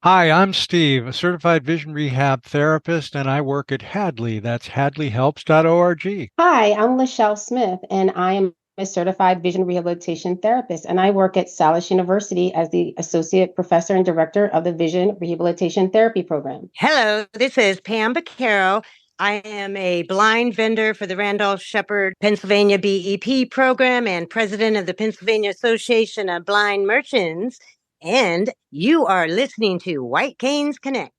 Hi, I'm Steve, a certified vision rehab therapist, and I work at Hadley. That's hadleyhelps.org. Hi, I'm Lachelle Smith, and I am a certified vision rehabilitation therapist, and I work at Salus University as the Associate Professor and Director of the Vision Rehabilitation Therapy Program. Hello, this is Pam Baquaro. I am a blind vendor for the Randolph Shepherd, Pennsylvania BEP program and president of the Pennsylvania Association of Blind Merchants. And you are listening to White Canes Connect.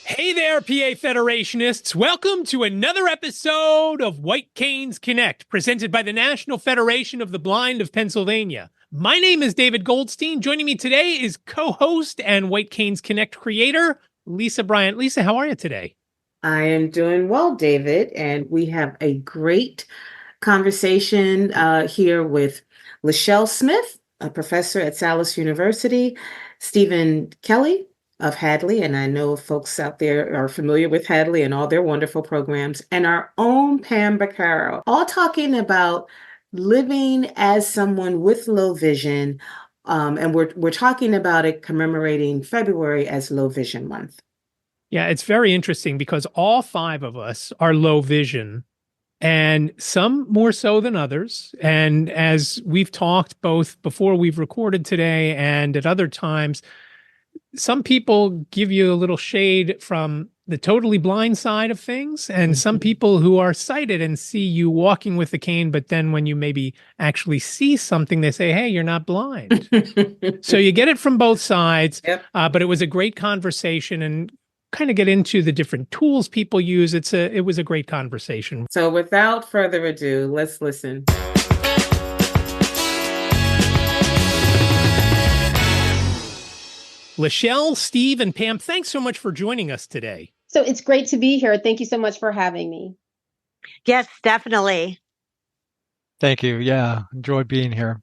Hey there, PA Federationists. Welcome to another episode of White Canes Connect, presented by the National Federation of the Blind of Pennsylvania. My name is David Goldstein. Joining me today is co-host and White Canes Connect creator, Lisa Bryant. Lisa, how are you today? I am doing well, David, and we have a great conversation here with Lachelle Smith, a professor at Salus University, Stephen Kelly of Hadley, and I know folks out there are familiar with Hadley and all their wonderful programs, and our own Pam Baquaro, all talking about living as someone with low vision, and we're talking about it commemorating February as Low Vision Month. Yeah, it's very interesting because all five of us are low vision, and some more so than others. And as we've talked both before we've recorded today and at other times, some people give you a little shade from the totally blind side of things, and some people who are sighted and see you walking with a cane, but then when you maybe actually see something, they say, hey, you're not blind. So you get it from both sides. Yep. But it was a great conversation and kind of get into the different tools people use. It was a great conversation. So without further ado, let's listen. Lachelle, Steve, and Pam, thanks so much for joining us today. So it's great to be here. Thank you so much for having me. Yes, definitely. Thank you. Yeah, enjoy being here.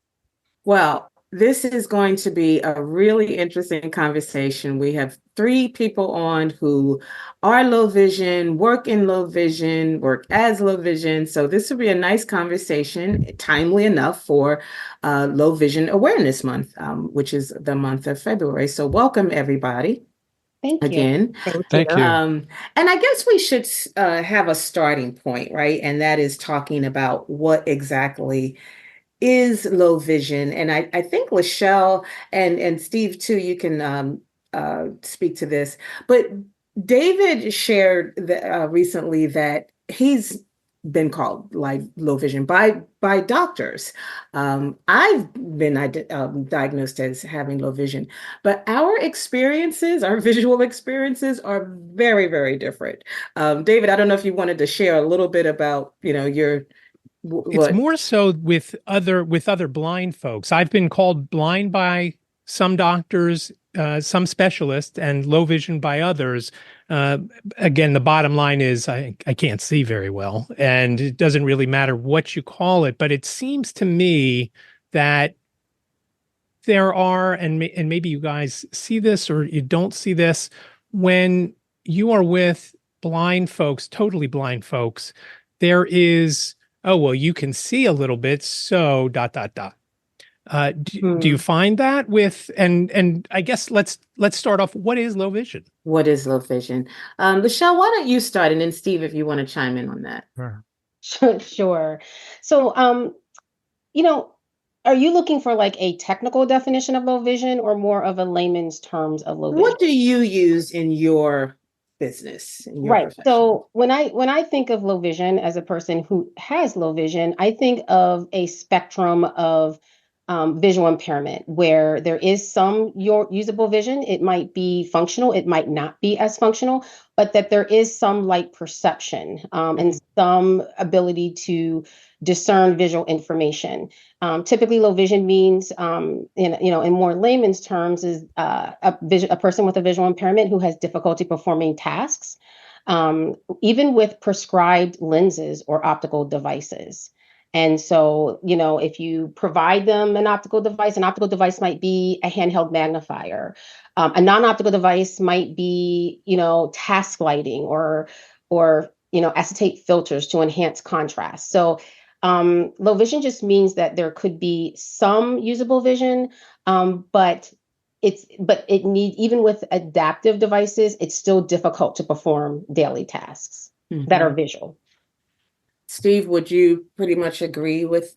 Well, this is going to be a really interesting conversation. We have three people on who are low vision, work in low vision, work as low vision. So this will be a nice conversation, timely enough for Low Vision Awareness Month, which is the month of February. So welcome, everybody. Thank you. Again. Thank you. And I guess we should have a starting point, right? And that is talking about what exactly is low vision. And I think Lachelle and Steve too, you can speak to this. But David shared recently that he's been called like low vision by doctors. I've been diagnosed as having low vision, but our experiences, our visual experiences, are very, very different. David, I don't know if you wanted to share a little bit about your It's more so with other blind folks. I've been called blind by some doctors, some specialists, and low vision by others. Again, the bottom line is I can't see very well, and it doesn't really matter what you call it. But it seems to me that there are, and maybe you guys see this or you don't see this, when you are with blind folks, totally blind folks, there is, oh, well, you can see a little bit, so ... Do you find that with, and I guess let's start off, what is low vision? What is low vision? Lachelle, why don't you start? And then Steve, if you want to chime in on that. Sure. So, are you looking for like a technical definition of low vision or more of a layman's terms of low vision? What do you use in your business, in your Right. profession? So when I think of low vision as a person who has low vision, I think of a spectrum of visual impairment where there is some your usable vision. It might be functional, it might not be as functional, but that there is some light perception and some ability to discern visual information. Typically, low vision means, in more layman's terms, is a person with a visual impairment who has difficulty performing tasks, even with prescribed lenses or optical devices. And so, if you provide them an optical device might be a handheld magnifier. A non-optical device might be, task lighting or acetate filters to enhance contrast. So low vision just means that there could be some usable vision, but it needs, even with adaptive devices, it's still difficult to perform daily tasks that are visual. Steve, would you pretty much agree with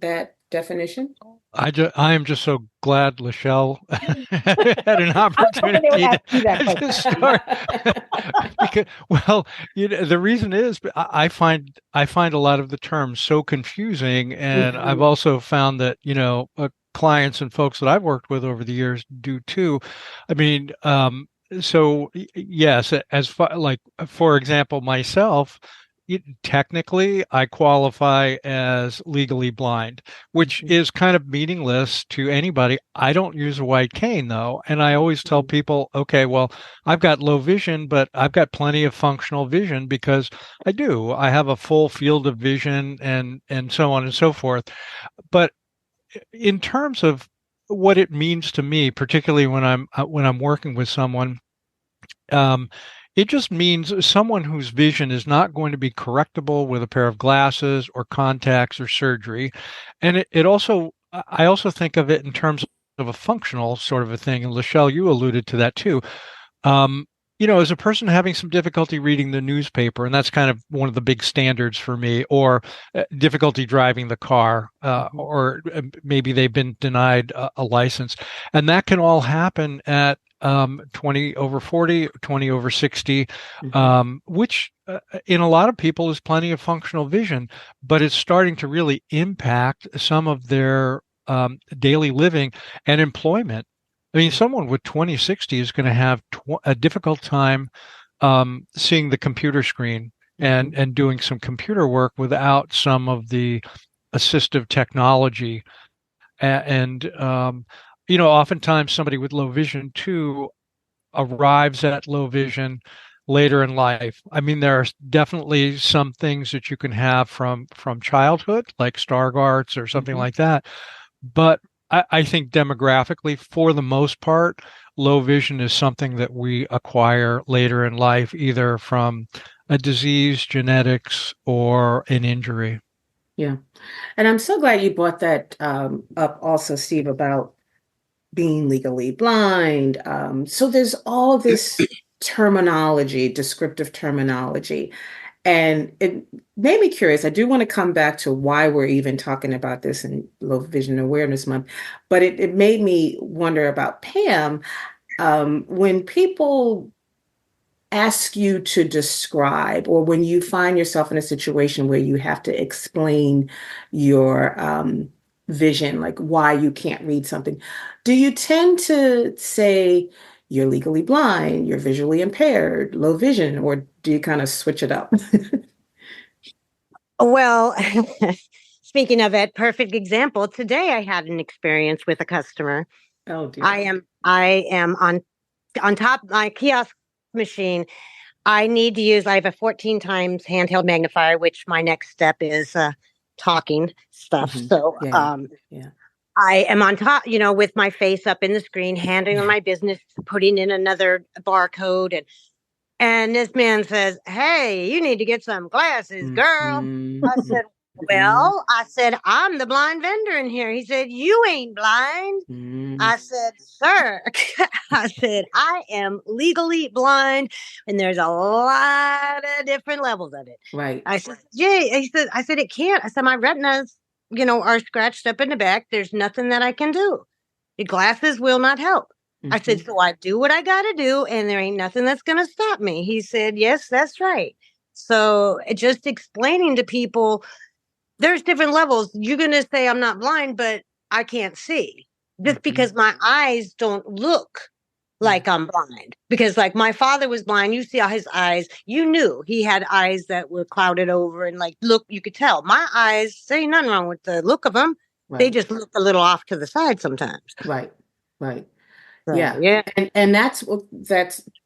that definition? I am just so glad Lachelle had an I was hoping they would opportunity ask you that to question. start because, well, the reason is I find a lot of the terms so confusing, and I've also found that clients and folks that I've worked with over the years do too. I mean, so yes, as far like for example, myself. Technically, I qualify as legally blind, which is kind of meaningless to anybody. I don't use a white cane though. And I always tell people, okay, well, I've got low vision, but I've got plenty of functional vision because I do. I have a full field of vision and so on and so forth. But in terms of what it means to me, particularly when I'm working with someone, um, it just means someone whose vision is not going to be correctable with a pair of glasses or contacts or surgery. And it also, I also think of it in terms of a functional sort of a thing. And Lachelle, you alluded to that too. Um, as a person having some difficulty reading the newspaper, and that's kind of one of the big standards for me, or difficulty driving the car, or maybe they've been denied a license. And that can all happen at 20 over 40, 20 over 60, which in a lot of people is plenty of functional vision, but it's starting to really impact some of their daily living and employment. I mean, someone with 20/60 is going to have a difficult time seeing the computer screen and doing some computer work without some of the assistive technology. And oftentimes somebody with low vision too arrives at low vision later in life. I mean, there are definitely some things that you can have from childhood, like Stargardt's or something like that. But I think demographically, for the most part, low vision is something that we acquire later in life, either from a disease, genetics, or an injury. Yeah. And I'm so glad you brought that up also, Steve, about being legally blind. So there's all this terminology, descriptive terminology. And it made me curious. I do want to come back to why we're even talking about this in Low Vision Awareness Month, but it made me wonder about Pam. When people ask you to describe, or when you find yourself in a situation where you have to explain your vision, like why you can't read something, do you tend to say you're legally blind, you're visually impaired, low vision, or do you kind of switch it up? Well, speaking of it, perfect example. Today I had an experience with a customer. Oh dear. I am on top of my kiosk machine. I have a 14 times handheld magnifier, which my next step is talking stuff. So Yeah. I am on top, with my face up in the screen, handling my business, putting in another barcode, and this man says, "Hey, you need to get some glasses, girl." I said, "Well," I said, "I'm the blind vendor in here." He said, "You ain't blind." I said, "Sir," I said, "I am legally blind, and there's a lot of different levels of it." Right. I said, "Yeah." I said, "It can't." I said, "My retinas, are scratched up in the back. There's nothing that I can do. The glasses will not help." I said, "So I do what I got to do, and there ain't nothing that's going to stop me." He said, "Yes, that's right." So just explaining to people, there's different levels. You're going to say I'm not blind, but I can't see just because my eyes don't look like I'm blind. Because like my father was blind, you see his eyes, you knew he had eyes that were clouded over and like, look, you could tell. My eyes, there ain't nothing wrong with the look of them. They just look a little off to the side sometimes. Right. So, Yeah. yeah. And that's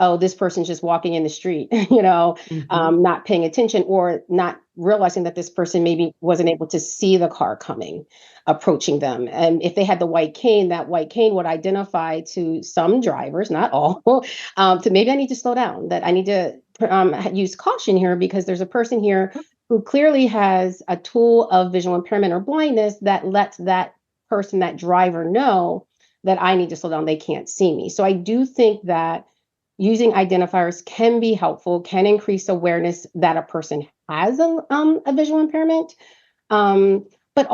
oh, this person's just walking in the street, not paying attention or not realizing that this person maybe wasn't able to see the car coming, approaching them. And if they had the white cane, that white cane would identify to some drivers, not all, to maybe I need to slow down, that I need to use caution here because there's a person here who clearly has a tool of visual impairment or blindness that lets that person, that driver, know that I need to slow down. They can't see me. So I do think that using identifiers can be helpful, can increase awareness that a person has a visual impairment. But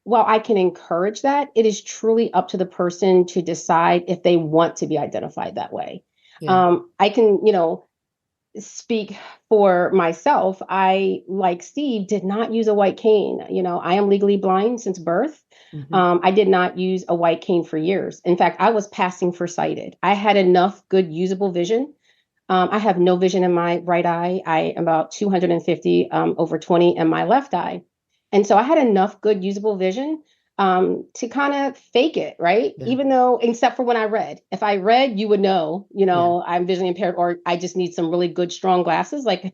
while I can encourage that, it is truly up to the person to decide if they want to be identified that way. Yeah. I can, speak for myself. I, like Steve, did not use a white cane. I am legally blind since birth. I did not use a white cane for years. In fact, I was passing for sighted. I had enough good usable vision. I have no vision in my right eye. I am about 250 over 20 in my left eye. And so I had enough good usable vision to kind of fake it, right? Yeah. Even though, except for when I read. If I read, you would know, I'm visually impaired, or I just need some really good, strong glasses, like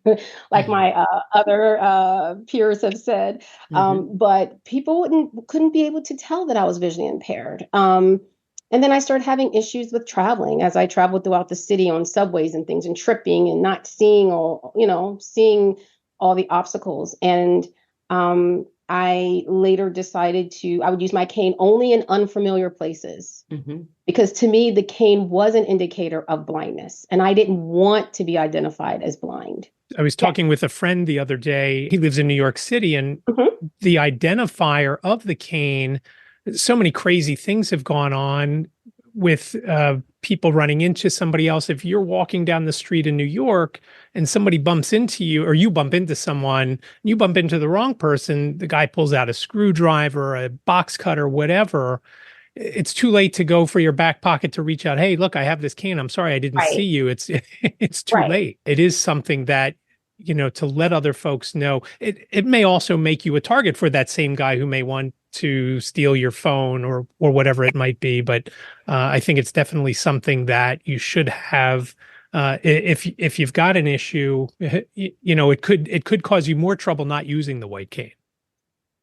my other peers have said. But people couldn't be able to tell that I was visually impaired. And then I started having issues with traveling as I traveled throughout the city on subways and things and tripping and not seeing seeing all the obstacles. And I later decided I would use my cane only in unfamiliar places because to me, the cane was an indicator of blindness and I didn't want to be identified as blind. I was talking with a friend the other day. He lives in New York City, and the identifier of the cane, so many crazy things have gone on with people running into somebody else. If you're walking down the street in New York and somebody bumps into you, or you bump into someone, you bump into the wrong person, the guy pulls out a screwdriver, a box cutter, whatever. It's too late to go for your back pocket to reach out. Hey, look, I have this cane. I'm sorry, I didn't see you. It's too late. It is something that, to let other folks know. It may also make you a target for that same guy who may want to steal your phone or whatever it might be. But I think it's definitely something that you should have. If you've got an issue, it could cause you more trouble not using the white cane.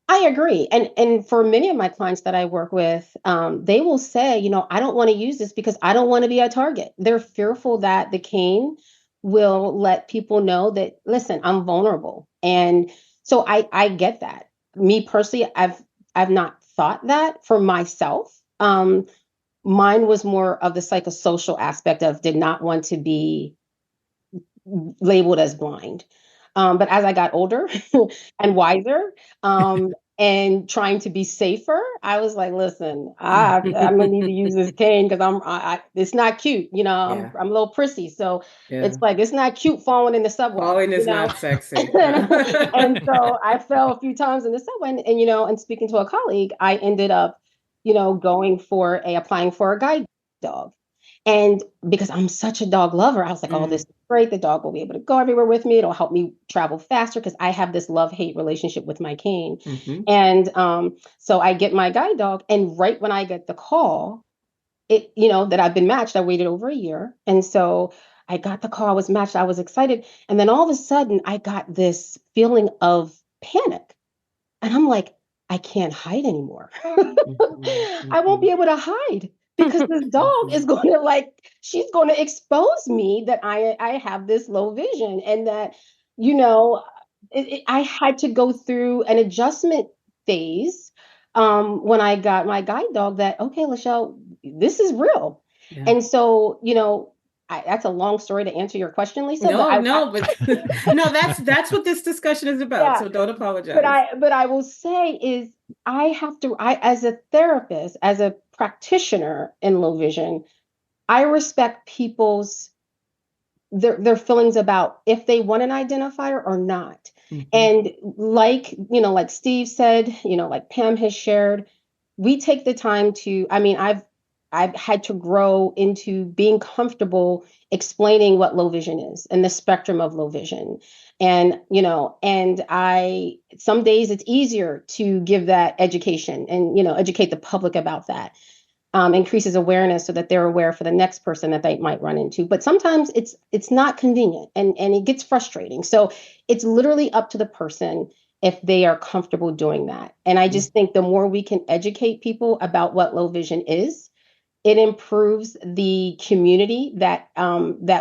I agree. And for many of my clients that I work with, they will say, I don't want to use this because I don't want to be a target. They're fearful that the cane will let people know that, listen, I'm vulnerable. And so I get that. Me personally, I've not thought that for myself. Mine was more of the psychosocial aspect of did not want to be labeled as blind. But as I got older and wiser, and trying to be safer, I was like, listen, I'm gonna need to use this cane because it's not cute, I'm a little prissy. So it's like it's not cute falling in the subway. Falling is not sexy. And so I fell a few times in the subway and speaking to a colleague, I ended up, applying for a guide dog. And because I'm such a dog lover, I was like, oh, this is great. The dog will be able to go everywhere with me. It'll help me travel faster because I have this love-hate relationship with my cane. And so I get my guide dog. And right when I get the call, that I've been matched, I waited over a year. And so I got the call, I was matched, I was excited. And then all of a sudden, I got this feeling of panic. And I'm like, I can't hide anymore. I won't be able to hide because this dog is going to she's going to expose me that I have this low vision and that, I had to go through an adjustment phase when I got my guide dog that, okay, Lachelle, this is real. Yeah. And so, that's a long story to answer your question, Lisa. No, that's what this discussion is about. Yeah, so don't apologize. But I will say is I as a therapist, as a practitioner in low vision, I respect people's their feelings about if they want an identifier or not. And like Steve said, like Pam has shared, we take the time to, I've had to grow into being comfortable explaining what low vision is and the spectrum of low vision. And, some days it's easier to give that education and, educate the public about that. increases awareness so that they're aware for the next person that they might run into. But sometimes it's not convenient and it gets frustrating. So it's literally up to the person if they are comfortable doing that. And I just think the more we can educate people about what low vision is, it improves the community that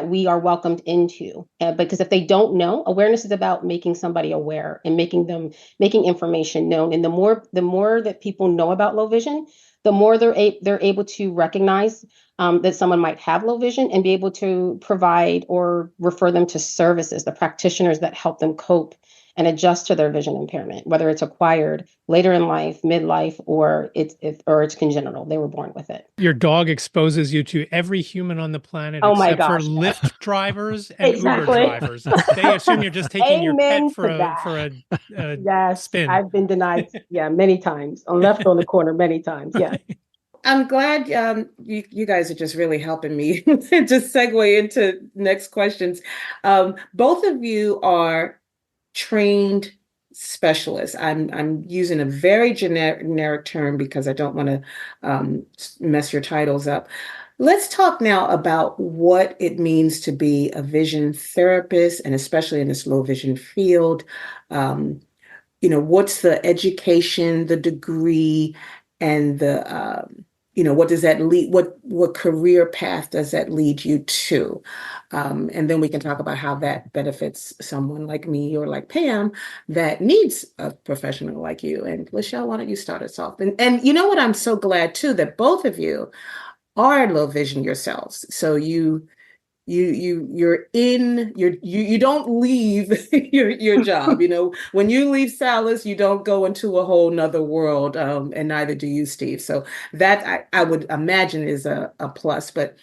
we are welcomed into. Because if they don't know, awareness is about making somebody aware and making information known. And the more that people know about low vision, the more they're able to recognize that someone might have low vision and be able to provide or refer them to services, the practitioners that help them cope and adjust to their vision impairment, whether it's acquired later in life, midlife, or it's congenital. They were born with it. Your dog exposes you to every human on the planet Oh my except for gosh. Lyft drivers and Uber Exactly. drivers. They assume you're just taking your pet Amen for to that. a Yes, spin. I've been denied, yeah, many times. I'm left on the corner many times. Yes. I'm glad you guys are just really helping me just segue into next questions. Both of you are trained specialists. I'm using a very generic term because I don't want to mess your titles up. Let's talk now about what it means to be a vision therapist, and especially in this low vision field. Um, what's the education, the degree, and what does that lead, what career path does that lead you to? And then we can talk about how that benefits someone like me or like Pam that needs a professional like you. And Lachelle, why don't you start us off? And you know what? I'm so glad too that both of you are low vision yourselves. So you don't leave your job. When you leave Salis, you don't go into a whole nother world, and neither do you, Steve. So that I would imagine is a plus. But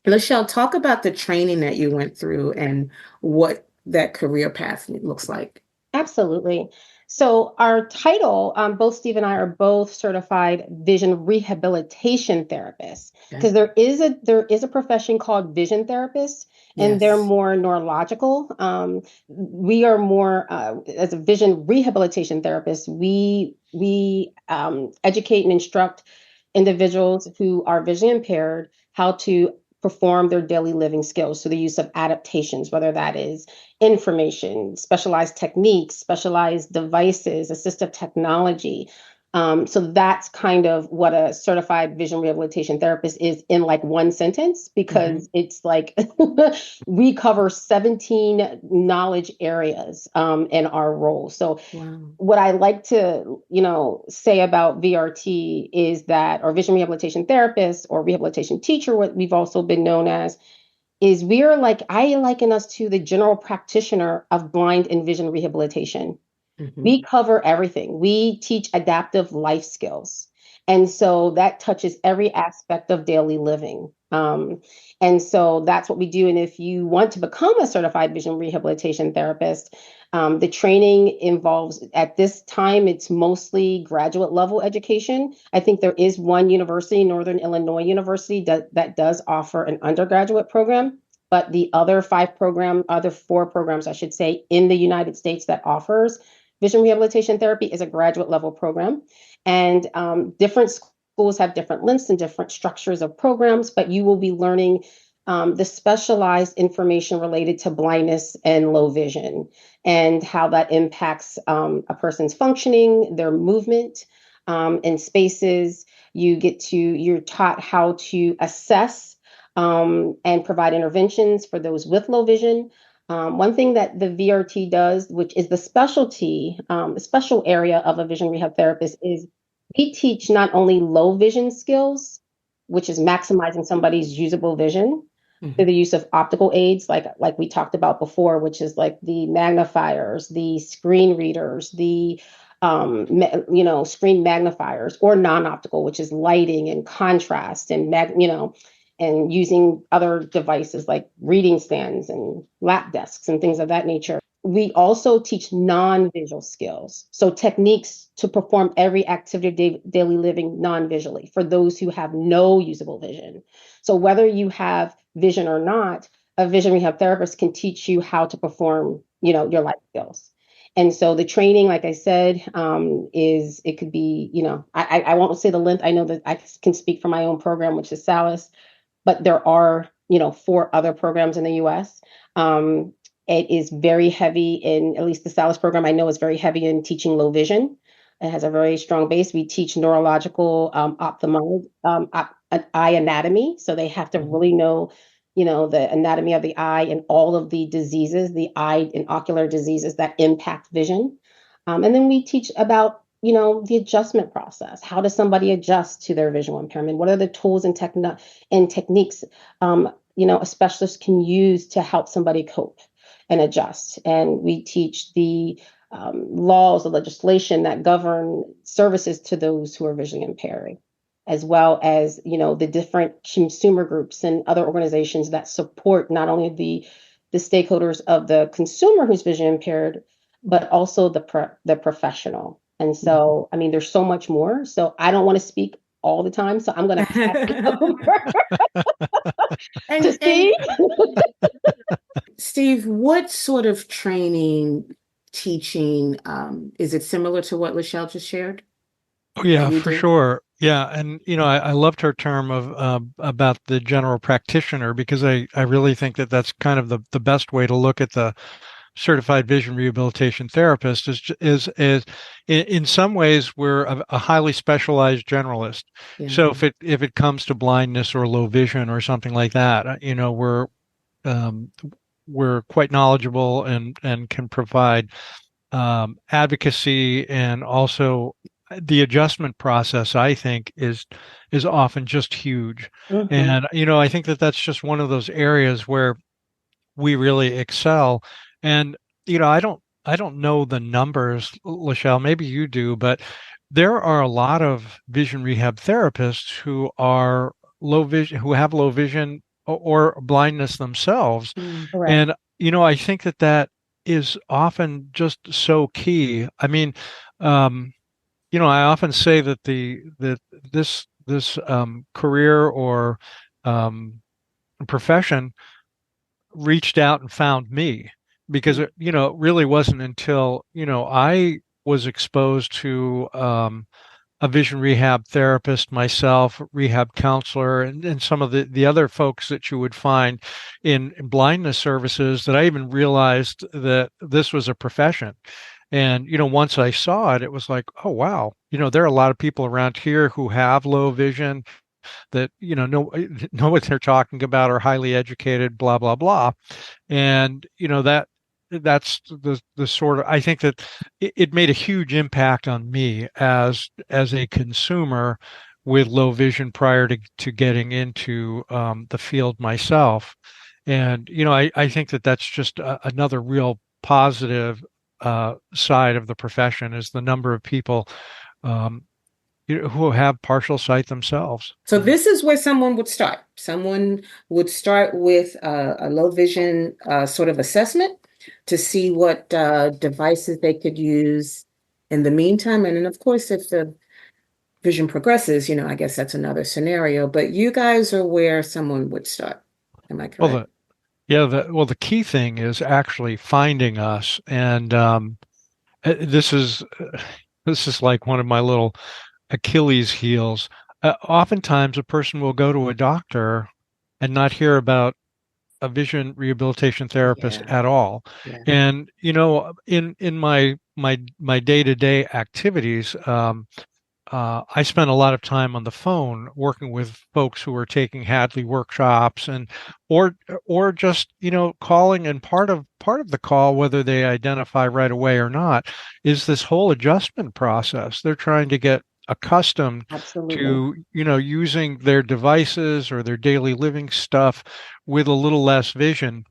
Lachelle, talk about the training that you went through and what that career path looks like. Absolutely. So our title, both Steve and I are both certified vision rehabilitation therapists because there is a profession called vision therapists, and they're Yes. more neurological. We are more as a vision rehabilitation therapist. We educate and instruct individuals who are visually impaired how to perform their daily living skills. So the use of adaptations, whether that is information, specialized techniques, specialized devices, assistive technology. So that's kind of what a certified vision rehabilitation therapist is in like one sentence, because it's like we cover 17 knowledge areas in our role. So Wow. what I like to, say about VRT is that, or vision rehabilitation therapist or rehabilitation teacher, what we've also been known as, is I liken us to the general practitioner of blind and vision rehabilitation. We cover everything. We teach adaptive life skills. And so that touches every aspect of daily living. And so that's what we do. And if you want to become a certified vision rehabilitation therapist, the training involves, at this time, it's mostly graduate level education. I think there is one university, Northern Illinois University, that does offer an undergraduate program. But the other four programs, I should say, in the United States that offers vision rehabilitation therapy is a graduate level program. And different schools have different lengths and different structures of programs, but you will be learning the specialized information related to blindness and low vision and how that impacts a person's functioning, their movement in spaces. You're taught how to assess and provide interventions for those with low vision. One thing that the VRT does, which is the special area of a vision rehab therapist, is we teach not only low vision skills, which is maximizing somebody's usable vision through the use of optical aids, like we talked about before, which is like the magnifiers, the screen readers, the screen magnifiers, or non-optical, which is lighting and contrast and and using other devices like reading stands and lap desks and things of that nature. We also teach non-visual skills, so techniques to perform every activity of daily living non-visually for those who have no usable vision. So whether you have vision or not, a vision rehab therapist can teach you how to perform, your life skills. And so the training, like I said, is it could be, I won't say the length. I know that I can speak for my own program, which is SALIS, but there are, 4 other programs in the US. Um, it is very heavy in, at least the SALIS program I know is very heavy in teaching low vision. It has a very strong base. We teach neurological ophthalmology, eye anatomy. So they have to really know, the anatomy of the eye and all of the diseases, the eye and ocular diseases that impact vision. And then we teach about, the adjustment process. How does somebody adjust to their visual impairment? What are the tools and techniques, a specialist can use to help somebody cope and adjust? And we teach the laws, the legislation that govern services to those who are visually impaired, as well as, the different consumer groups and other organizations that support not only the stakeholders of the consumer who's vision impaired, but also the professional. And so, I mean, there's so much more. So I don't want to speak all the time. So I'm going to pass it over to Steve. Steve, what sort of training, teaching, is it similar to what Lachelle just shared? Oh, yeah, for sure. Yeah, and I loved her term of about the general practitioner, because I really think that that's kind of the best way to look at the certified vision rehabilitation therapist is in some ways we're a highly specialized generalist. Yeah. So if it comes to blindness or low vision or something like that, we're quite knowledgeable and can provide advocacy, and also the adjustment process, I think, is often just huge. Mm-hmm. And I think that that's just one of those areas where we really excel. And I don't know the numbers, Lachelle, maybe you do, but there are a lot of vision rehab therapists who are low vision, who have low vision or blindness themselves. And I think that is often just so key. I mean, I often say that this career or profession reached out and found me, because it really wasn't until I was exposed to a vision rehab therapist myself, rehab counselor, and some of the other folks that you would find in blindness services, that I even realized that this was a profession. And once I saw it, it was like, oh wow, there are a lot of people around here who have low vision, that know what they're talking about, are highly educated, blah blah blah. And that's the sort of, I think that it made a huge impact on me as a consumer with low vision prior to getting into the field myself. And I think that that's just another real positive side of the profession, is the number of people um, who have partial sight themselves. So this is where someone would start. Someone would start with a low vision sort of assessment to see what devices they could use in the meantime. And then, of course, if the vision progresses, I guess that's another scenario. But you guys are where someone would start. Am I correct? The key thing is actually finding us. And this is like one of my little Achilles heels. Oftentimes, a person will go to a doctor and not hear about a vision rehabilitation therapist at all. Yeah. And in my day-to-day activities, I spend a lot of time on the phone working with folks who are taking Hadley workshops, and or just calling. And part of the call, whether they identify right away or not, is this whole adjustment process. They're trying to get accustomed to using their devices or their daily living stuff with a little less vision.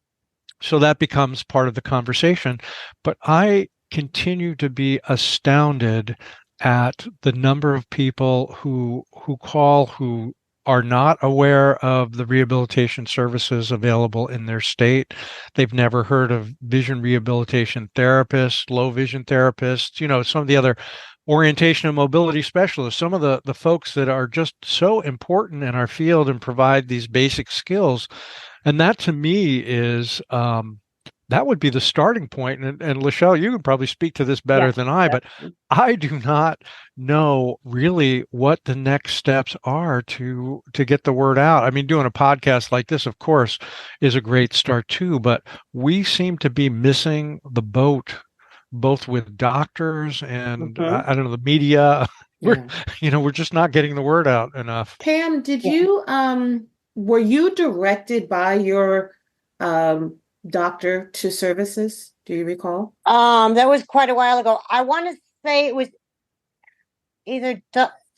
So that becomes part of the conversation. But I continue to be astounded at the number of people who call, who are not aware of the rehabilitation services available in their state. They've never heard of vision rehabilitation therapists, low vision therapists, some of the other orientation and mobility specialists, some of the folks that are just so important in our field and provide these basic skills. And that to me is that would be the starting point. And Lachelle, you can probably speak to this better Yes, than I, but definitely. I do not know really what the next steps are to get the word out. I mean, doing a podcast like this, of course, is a great start too, but we seem to be missing the boat both with doctors and Hmm. I don't know, the media. We're, Yeah. we're just not getting the word out enough. Pam, Yeah. were you directed by your um doctor to services? Do you recall? That was quite a while ago. I want to say it was either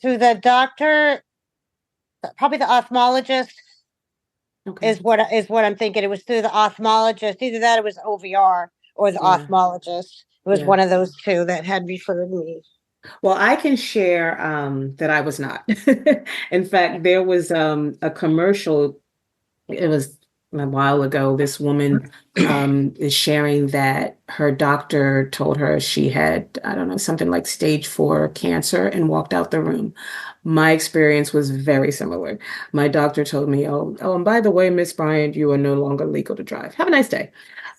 through the doctor, probably the ophthalmologist Okay. is what I'm thinking. It was through the ophthalmologist. Either that or it was OVR or the Yeah. ophthalmologist. It was Yeah. one of those two that had referred me. Well, I can share that I was not. In fact, there was a commercial. It was a while ago. This woman is sharing that her doctor told her she had, I don't know, something like stage 4 cancer and walked out the room. My experience was very similar. My doctor told me, and by the way, Miss Bryant, you are no longer legal to drive. Have a nice day.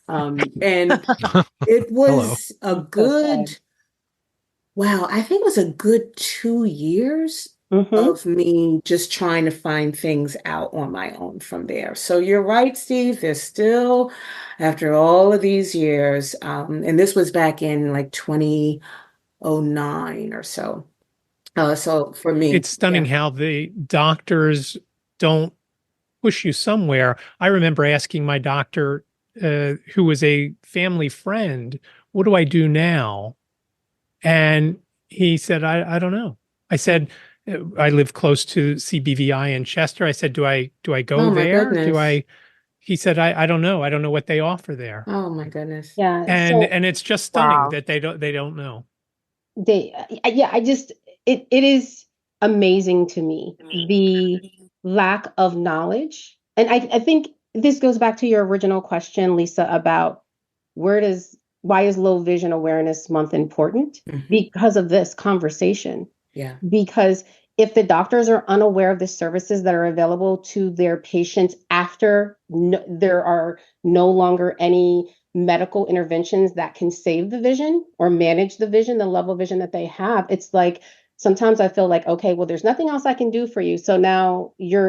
And it Hello. was a It's so sad. good, wow, I think it was a good 2 years Hmm. of me just trying to find things out on my own from there. So you're right, Steve. There's still, after all of these years, and this was back in like 2009 or so. So for me, It's stunning yeah. how the doctors don't push you somewhere. I remember asking my doctor, who was a family friend, what do I do now? And he said, I don't know. I said, I live close to CBVI in Chester. I said, do I go Oh my there? goodness. He said, I don't know. I don't know what they offer there. Oh my goodness. Yeah. And it's just stunning Wow. that they don't know. Yeah, it is amazing to me the lack of knowledge. And I think this goes back to your original question, Lisa, about why is Low Vision Awareness Month important? Hmm. Because of this conversation. Yeah. Because if the doctors are unaware of the services that are available to their patients after there are no longer any medical interventions that can save the vision or manage the vision, the level of vision that they have, it's like sometimes I feel like, okay, well, there's nothing else I can do for you. So now you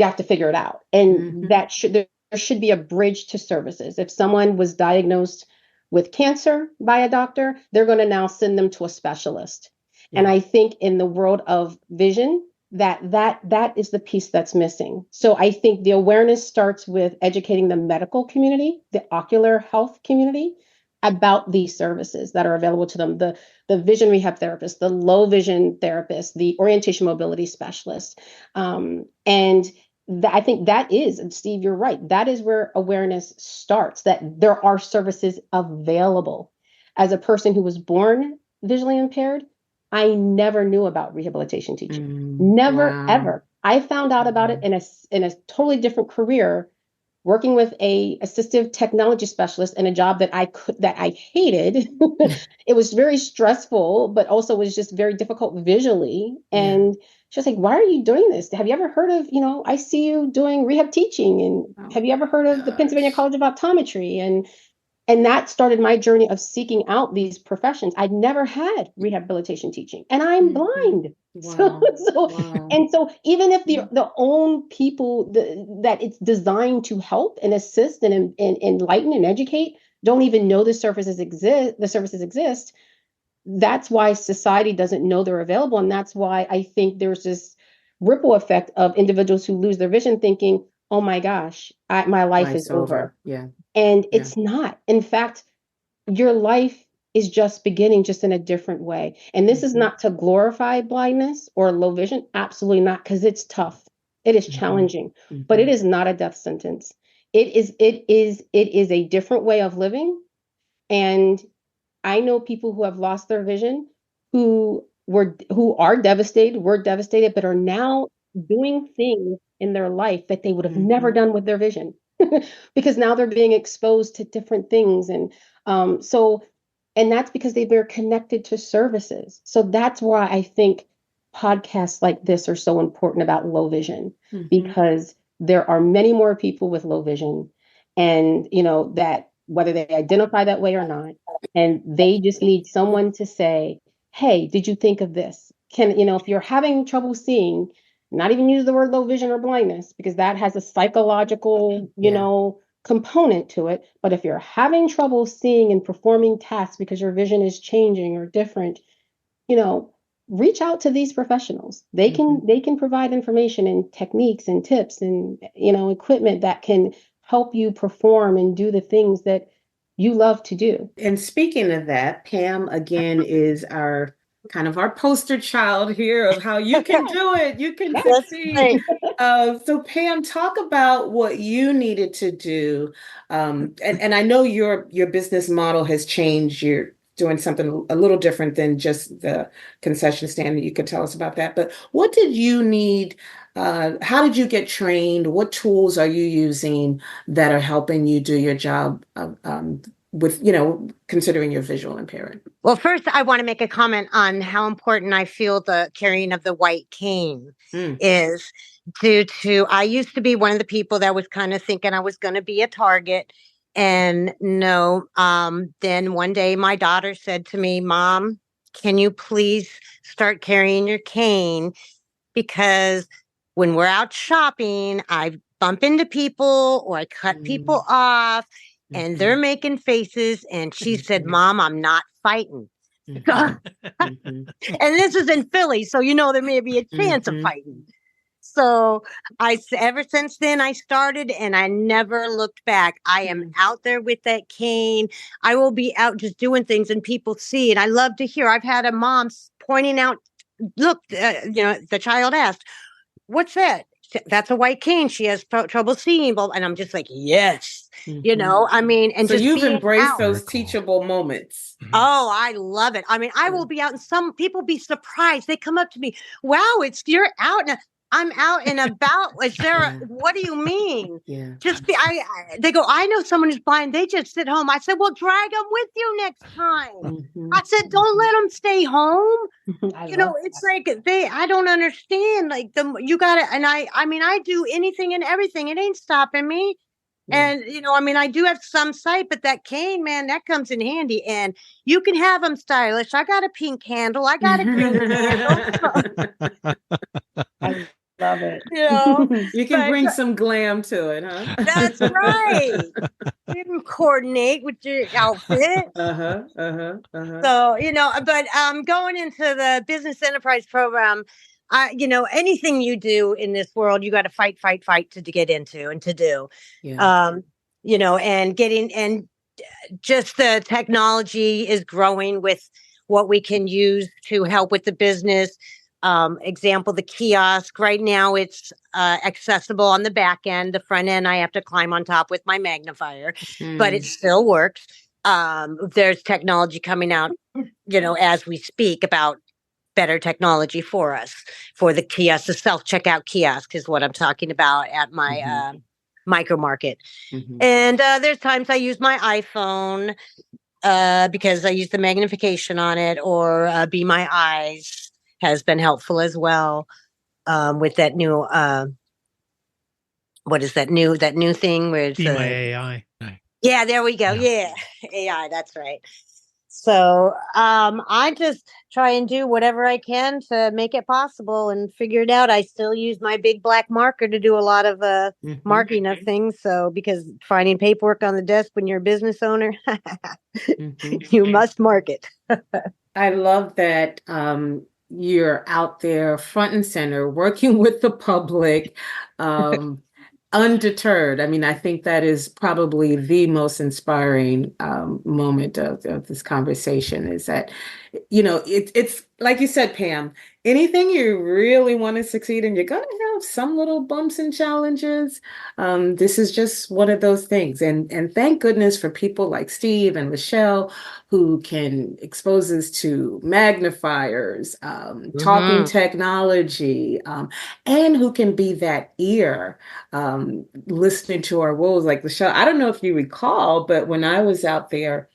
have to figure it out. And Hmm. there should be a bridge to services. If someone was diagnosed with cancer by a doctor, they're going to now send them to a specialist. And Yeah. I think in the world of vision, that is the piece that's missing. So I think the awareness starts with educating the medical community, the ocular health community about these services that are available to them. The vision rehab therapist, the low vision therapist, the orientation mobility specialist. And I think that is, and Steve, you're right, that is where awareness starts, that there are services available. As a person who was born visually impaired, I never knew about rehabilitation teaching. Never, Wow. ever. I found out about it Wow. in a totally different career, working with a assistive technology specialist in a job that I hated. It was very stressful, but also was just very difficult visually. Yeah. And she was like, "Why are you doing this? Have you ever heard of, I see you doing rehab teaching, and Oh have you ever heard of the Pennsylvania gosh. College of Optometry?" And that started my journey of seeking out these professions. I'd never had rehabilitation teaching, and I'm Hmm. blind. So, Wow. so, Wow. and so, even if the own people that it's designed to help and assist and enlighten and educate don't even know the services exist. That's why society doesn't know they're available, and that's why I think there's this ripple effect of individuals who lose their vision, thinking, "Oh my gosh, my life is Life's over." over. Yeah. And Yeah. it's not. In fact, your life is just beginning, just in a different way. And this is Hmm. not to glorify blindness or low vision. Absolutely not, because it's tough. It is Hmm. challenging, but it Hmm. is not a death sentence. It is a different way of living. And I know people who have lost their vision who are devastated, were devastated, but are now doing things in their life that they would have never Hmm. done with their vision. Because now they're being exposed to different things. And that's because they were connected to services. So that's why I think podcasts like this are so important about low vision, Hmm. because there are many more people with low vision. and that whether they identify that way or not, and they just need someone to say, hey, did you think of this? If you're having trouble seeing, not even use the word low vision or blindness, because that has a psychological component to it. But if you're having trouble seeing and performing tasks because your vision is changing or different, reach out to these professionals. They can provide information and techniques and tips and equipment that can help you perform and do the things that you love to do. And speaking of that, Pam again is our poster child here of how you can do it. You can succeed. So Pam, talk about what you needed to do. And I know your business model has changed. You're doing something a little different than just the concession stand. You could tell us about that. But what did you need? How did you get trained? What tools are you using that are helping you do your job with, considering your visual impairment? Well, first, I want to make a comment on how important I feel the carrying of the white cane is, due to, I used to be one of the people that was kind of thinking I was going to be a target. And no, then one day my daughter said to me, Mom, can you please start carrying your cane? Because when we're out shopping, I bump into people or I cut people off and they're making faces. And she said, Mom, I'm not fighting. And this is in Philly, so there may be a chance of fighting. So ever since then, I started and I never looked back. I am out there with that cane. I will be out just doing things and people see. And I love to hear. I've had a mom pointing out, look, the child asked, what's that? That's a white cane. She has trouble seeing. And I'm just like, yes, and so just you've embraced out. those teachable moments. Oh, I love it. I mean, I will be out and some people be surprised. They come up to me, wow, you're out. And I'm out and about. Is there, what do you mean? Yeah. They go, I know someone who's blind. They just sit home. I said, well, drag them with you next time. I said, don't let them stay home. It's like I don't understand. Like you got to, and I do anything and everything. It ain't stopping me. Yeah. And, I do have some sight, but that cane, man, that comes in handy. And you can have them stylish. I got a pink handle. I got a green handle. I love it. You can bring some glam to it, huh? That's right. You can coordinate with your outfit. So, but going into the business enterprise program, anything you do in this world, you got to fight to get into and to do. Yeah. And just the technology is growing with what we can use to help with the business. Example, the kiosk right now, it's accessible on the back end. The front end, I have to climb on top with my magnifier, but it still works. There's technology coming out, as we speak about better technology for us, for the kiosk. The self-checkout kiosk is what I'm talking about at my micro market. And there's times I use my iPhone because I use the magnification on it, or Be My Eyes has been helpful as well with that new what is that new thing where it's Be My AI. Yeah, there we go. Yeah. AI, that's right. So I just try and do whatever I can to make it possible and figure it out. I still use my big black marker to do a lot of marking of things. So because finding paperwork on the desk when you're a business owner, you must mark it. I love that you're out there front and center working with the public. Undeterred. I mean, I think that is probably the most inspiring moment of this conversation is that, it's like you said, Pam, anything you really want to succeed in, you're going to have some little bumps and challenges. This is just one of those things. And thank goodness for people like Steve and Michelle who can expose us to magnifiers, talking technology, and who can be that ear listening to our woes like the show. I don't know if you recall, but when I was out there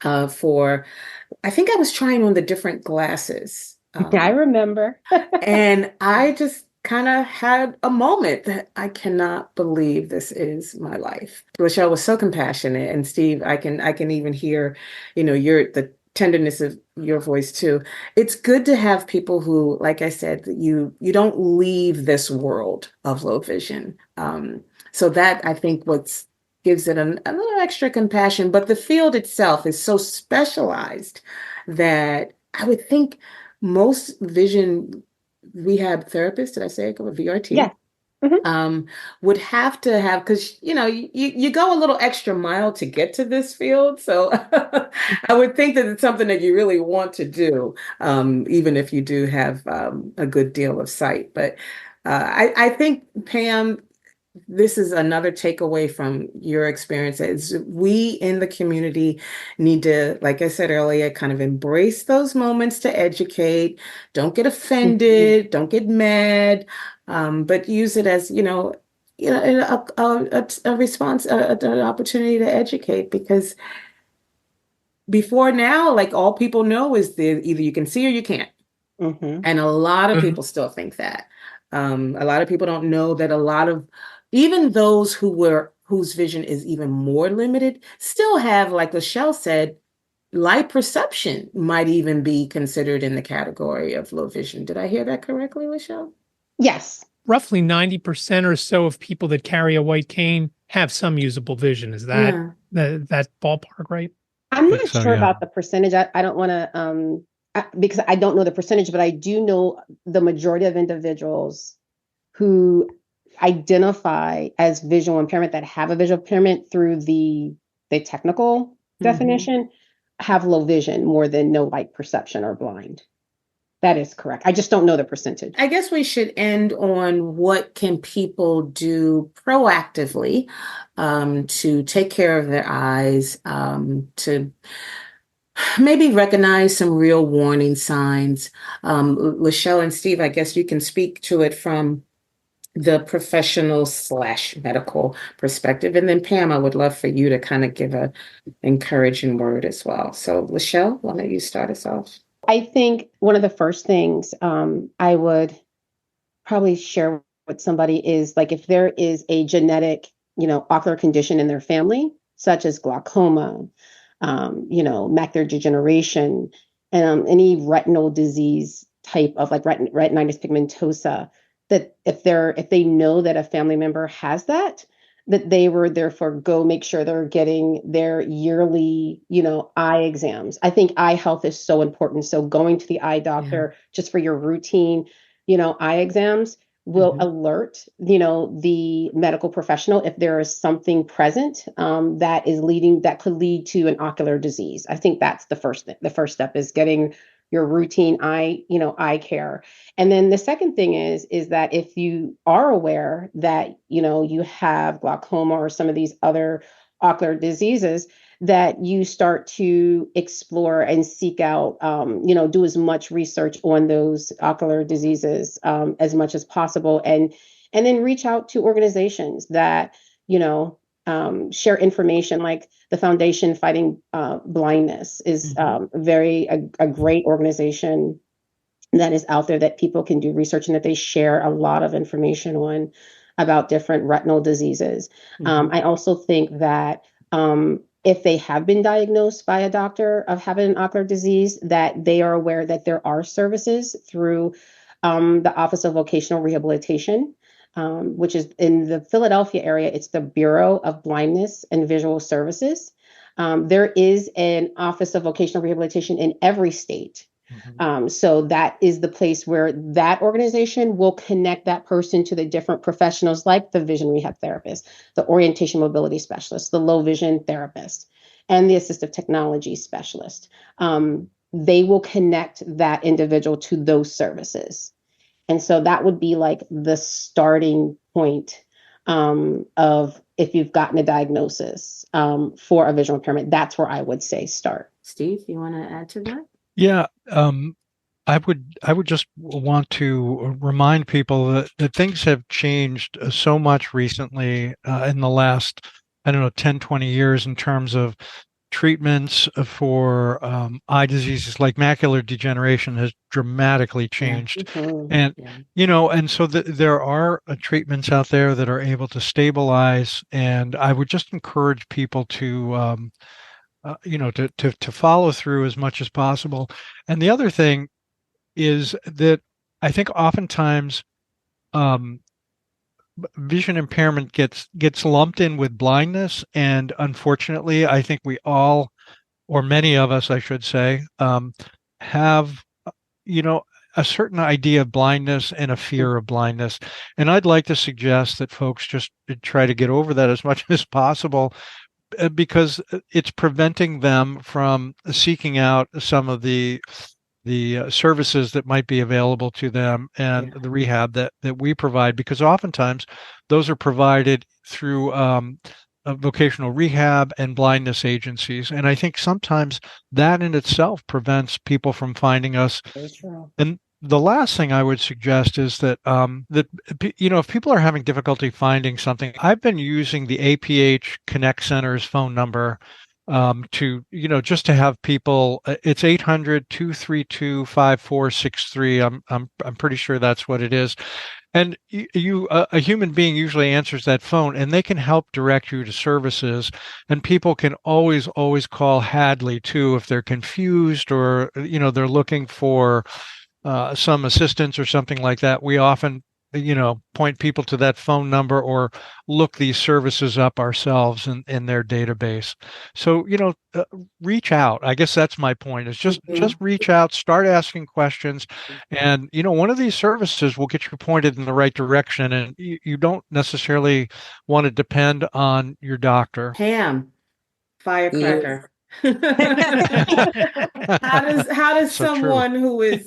I think I was trying on the different glasses. I remember. And I just kind of had a moment that I cannot believe this is my life. Lachelle was so compassionate, and Steve, I can even hear, the tenderness of your voice too. It's good to have people who, like I said, you don't leave this world of low vision. So that I think what's gives it a little extra compassion, but the field itself is so specialized that I would think most vision rehab therapists, did I say it? VRT, Yeah. Hmm. would have to have, because you go a little extra mile to get to this field. So I would think that it's something that you really want to do, even if you do have a good deal of sight. But I think, Pam, this is another takeaway from your experience is we in the community need to, like I said earlier, kind of embrace those moments to educate. Don't get offended, don't get mad, but use it as, a response, an opportunity to educate, because before now, like, all people know is either you can see or you can't. Hmm. And a lot of people still think that. A lot of people don't know that a lot of, even those whose vision is even more limited, still have, like Lachelle said, light perception might even be considered in the category of low vision. Did I hear that correctly, Lachelle? Yes. Roughly 90% or so of people that carry a white cane have some usable vision. Is that Yeah. that ballpark right? I'm I think not so, sure yeah. about the percentage. I don't want to, because I don't know the percentage, but I do know the majority of individuals who identify as visual impairment, that have a visual impairment through the technical definition, have low vision more than no light perception or blind. That is correct. I just don't know the percentage. I guess we should end on what can people do proactively, to take care of their eyes, to maybe recognize some real warning signs. Lachelle and Steve, I guess you can speak to it from the professional slash medical perspective. And then Pam, I would love for you to kind of give a encouraging word as well. So Lachelle, why don't you start us off? I think one of the first things I would probably share with somebody is, like, if there is a genetic, ocular condition in their family, such as glaucoma, macular degeneration, any retinal disease type of, like, retinitis pigmentosa, that if they know that a family member has that, that they were therefore go make sure they're getting their yearly, eye exams. I think eye health is so important. So going to the eye doctor just for your routine, eye exams will alert, the medical professional if there is something present that could lead to an ocular disease. I think that's the first step is getting your routine eye care. And then the second thing is that if you are aware that, you have glaucoma or some of these other ocular diseases, that you start to explore and seek out, do as much research on those ocular diseases as much as possible, and then reach out to organizations that, share information, like the Foundation Fighting Blindness is a great organization that is out there that people can do research, and that they share a lot of information on about different retinal diseases. I also think that if they have been diagnosed by a doctor of having an ocular disease, that they are aware that there are services through the Office of Vocational Rehabilitation, which is in the Philadelphia area. It's the Bureau of Blindness and Visual Services. There is an Office of Vocational Rehabilitation in every state. So that is the place where that organization will connect that person to the different professionals, like the vision rehab therapist, the orientation mobility specialist, the low vision therapist, and the assistive technology specialist. They will connect that individual to those services. And so that would be like the starting point of, if you've gotten a diagnosis for a visual impairment, that's where I would say start. Steve, you want to add to that? Yeah, I would just want to remind people that things have changed so much recently in the last, I don't know, 10, 20 years in terms of treatments for eye diseases like macular degeneration has dramatically Yeah. changed. Mhm. And, Yeah. and so there are treatments out there that are able to stabilize. And I would just encourage people to, to follow through as much as possible. And the other thing is that I think oftentimes um, vision impairment gets lumped in with blindness, and unfortunately, I think we all, or many of us, I should say, have you know a certain idea of blindness and a fear of blindness. And I'd like to suggest that folks just try to get over that as much as possible, because it's preventing them from seeking out some of the services that might be available to them and Yeah. the rehab that we provide, because oftentimes those are provided through vocational rehab and blindness agencies. And I think sometimes that in itself prevents people from finding us. Very true. And the last thing I would suggest is that if people are having difficulty finding something, I've been using the APH Connect Center's phone number to just to have people. It's 800-232-5463. I'm pretty sure that's what it is. And a human being usually answers that phone, and they can help direct you to services. And people can always call Hadley too if they're confused, or they're looking for some assistance or something like that. We often, point people to that phone number or look these services up ourselves in their database. So, reach out. I guess that's my point, is just Mhm. reach out, start asking questions. And, one of these services will get you pointed in the right direction. And you don't necessarily want to depend on your doctor. Pam, firecracker. How does So true. someone who is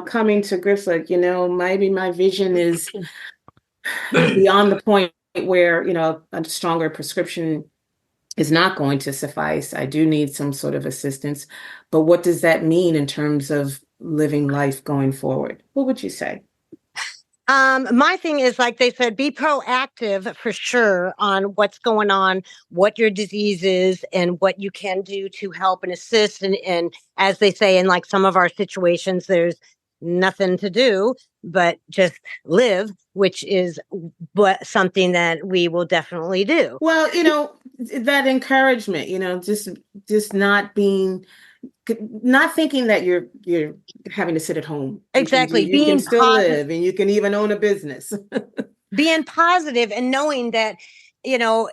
coming to grips like, maybe my vision is beyond the point where, a stronger prescription is not going to suffice. I do need some sort of assistance. But what does that mean in terms of living life going forward? What would you say? My thing is, like they said, be proactive for sure on what's going on, what your disease is, and what you can do to help and assist. And as they say, in like some of our situations, there's nothing to do but just live, which is something that we will definitely do. Well, that encouragement, just not thinking that you're having to sit at home. Exactly. You can Being still positive, live, and you can even own a business. being positive and knowing that, you know,